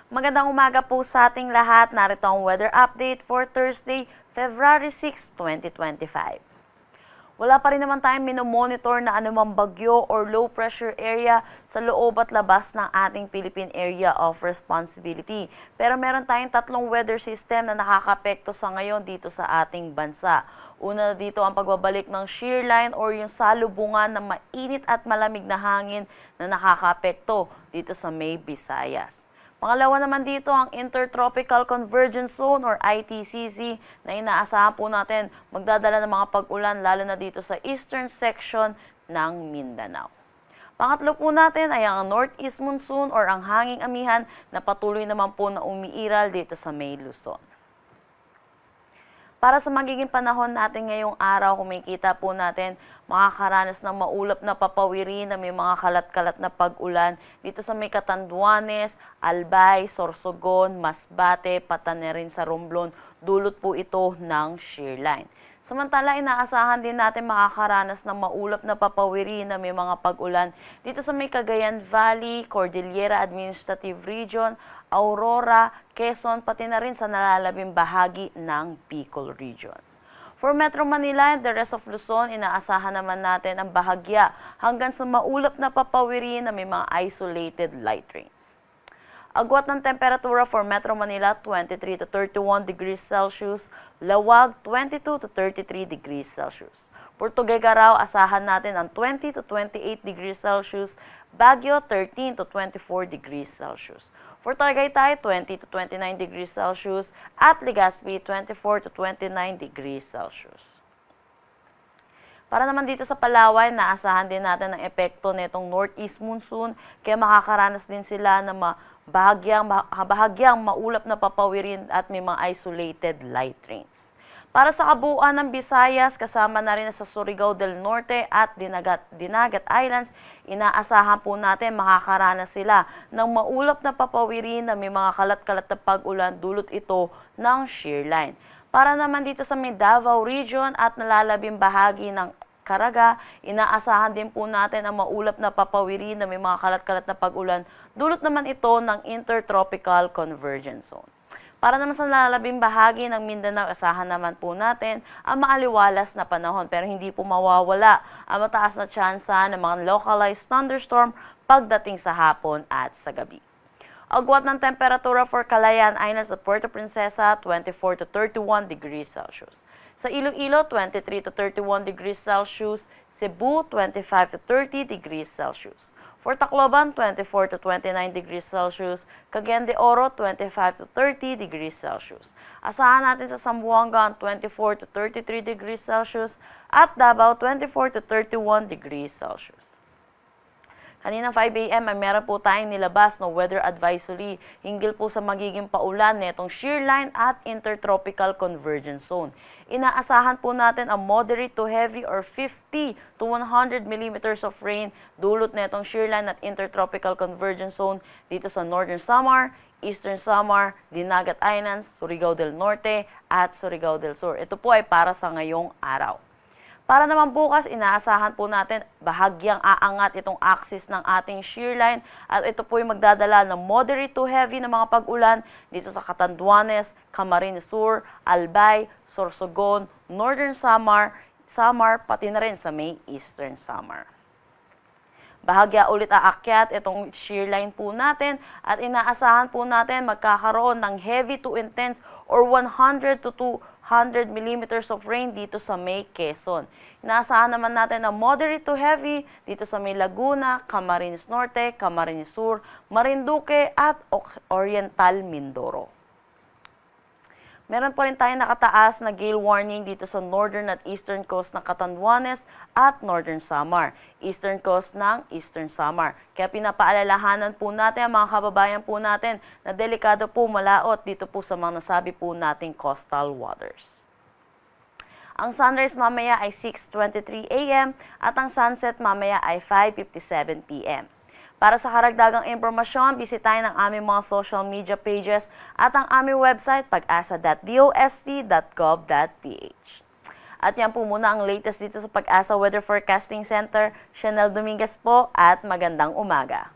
Magandang umaga po sa ating lahat. Narito ang weather update for Thursday, February 6, 2025. Wala pa rin naman tayong minomonitor na anumang bagyo or low pressure area sa loob at labas ng ating Philippine Area of Responsibility. Pero meron tayong tatlong weather system na nakakapekto sa ngayon dito sa ating bansa. Una dito ang pagbabalik ng shear line or yung salubungan ng mainit at malamig na hangin na nakakapekto dito sa May Visayas. Pangalawa naman dito ang Intertropical Convergence Zone or ITCZ na inaasahan po natin magdadala ng mga pag-ulan lalo na dito sa eastern section ng Mindanao. Pangatlo po natin ay ang Northeast Monsoon or ang hanging amihan na patuloy naman po na umiiral dito sa May Luzon. Para sa magiging panahon natin ngayong araw, kung makikita po natin, makakaranas ng maulap na papawiri na may mga kalat-kalat na pag-ulan dito sa may Catanduanes, Albay, Sorsogon, Masbate, pati na rin sa Romblon. Dulot po ito ng shear line. Samantala, inaasahan din natin makakaranas ng maulap na papawiri na may mga pag-ulan dito sa may Cagayan Valley, Cordillera Administrative Region, Aurora, Quezon, pati na rin sa nalalabing bahagi ng Bicol Region. For Metro Manila and the rest of Luzon, inaasahan naman natin ang bahagya hanggang sa maulap na papawiri na may mga isolated light rains. Agwat ng temperatura for Metro Manila, 23 to 31 degrees Celsius, Lawag, 22 to 33 degrees Celsius. For Tuguegarao, asahan natin ang 20 to 28 degrees Celsius, Baguio, 13 to 24 degrees Celsius. For Tagaytay, 20 to 29 degrees Celsius, at Legazpi, 24 to 29 degrees Celsius. Para naman dito sa Palawan, naasahan din natin ang epekto nitong Northeast Monsoon, kaya makakaranas din sila ng bahagyang maulap na papawirin at may mga isolated light rains. Para sa kabuuan ng Visayas, kasama na rin sa Surigao del Norte at Dinagat Islands, inaasahan po natin makakaranas sila ng maulap na papawirin na may mga kalat-kalat na pag-ulan, dulot ito ng shear line. Para naman dito sa may Davao Region at nalalabing bahagi ng Caraga, inaasahan din po natin ang maulap na papawiri na may mga kalat-kalat na pag-ulan, dulot naman ito ng Intertropical Convergence Zone. Para naman sa nalalabing bahagi ng Mindanao, asahan naman po natin ang maaliwalas na panahon, pero hindi po mawawala ang mataas na tsansa ng mga localized thunderstorm pagdating sa hapon at sa gabi. Agwat ng temperatura for Calayan Islands at Puerto Princesa, 24 to 31 degrees Celsius. Sa Iloilo, 23 to 31 degrees Celsius. Cebu, 25 to 30 degrees Celsius. For Tacloban, 24 to 29 degrees Celsius. Cagayan de Oro, 25 to 30 degrees Celsius. Asahan natin sa Zamboanga, 24 to 33 degrees Celsius. At Davao, 24 to 31 degrees Celsius. Kanina 5 a.m. ay meron po tayong nilabas na weather advisory hinggil po sa magiging paulan netong shear line at intertropical convergence zone. Inaasahan po natin ang moderate to heavy or 50 to 100 millimeters of rain dulot netong shear line at intertropical convergence zone dito sa Northern Samar, Eastern Samar, Dinagat Islands, Surigao del Norte at Surigao del Sur. Ito po ay para sa ngayong araw. Para naman bukas, inaasahan po natin bahagyang aangat itong axis ng ating shear line at ito po yung magdadala ng moderate to heavy na mga pag-ulan dito sa Catanduanes, Camarines Sur, Albay, Sorsogon, Northern Samar, pati na rin sa may Eastern Samar. Bahagya ulit aakyat itong shear line po natin at inaasahan po natin magkakaroon ng heavy to intense or 100 to 200 millimeters of rain dito sa may Quezon. Inaasahan naman natin na moderate to heavy dito sa may Laguna, Camarines Norte, Camarines Sur, Marinduque at Oriental Mindoro. Meron pa rin tayong nakataas na gale warning dito sa northern at eastern coast ng Catanduanes at northern Samar, eastern coast ng Eastern Samar. Kaya pinapaalalahanan po natin ang mga kababayan po natin na delikado po malaot dito po sa mga nasabi po nating coastal waters. Ang sunrise mamaya ay 6:23 a.m. at ang sunset mamaya ay 5:57 p.m. Para sa karagdagang impormasyon, bisitahin ang aming mga social media pages at ang aming website pag-asa.dost.gov.ph. At yan po muna ang latest dito sa Pag-asa Weather Forecasting Center. Chanel Dominguez po at magandang umaga.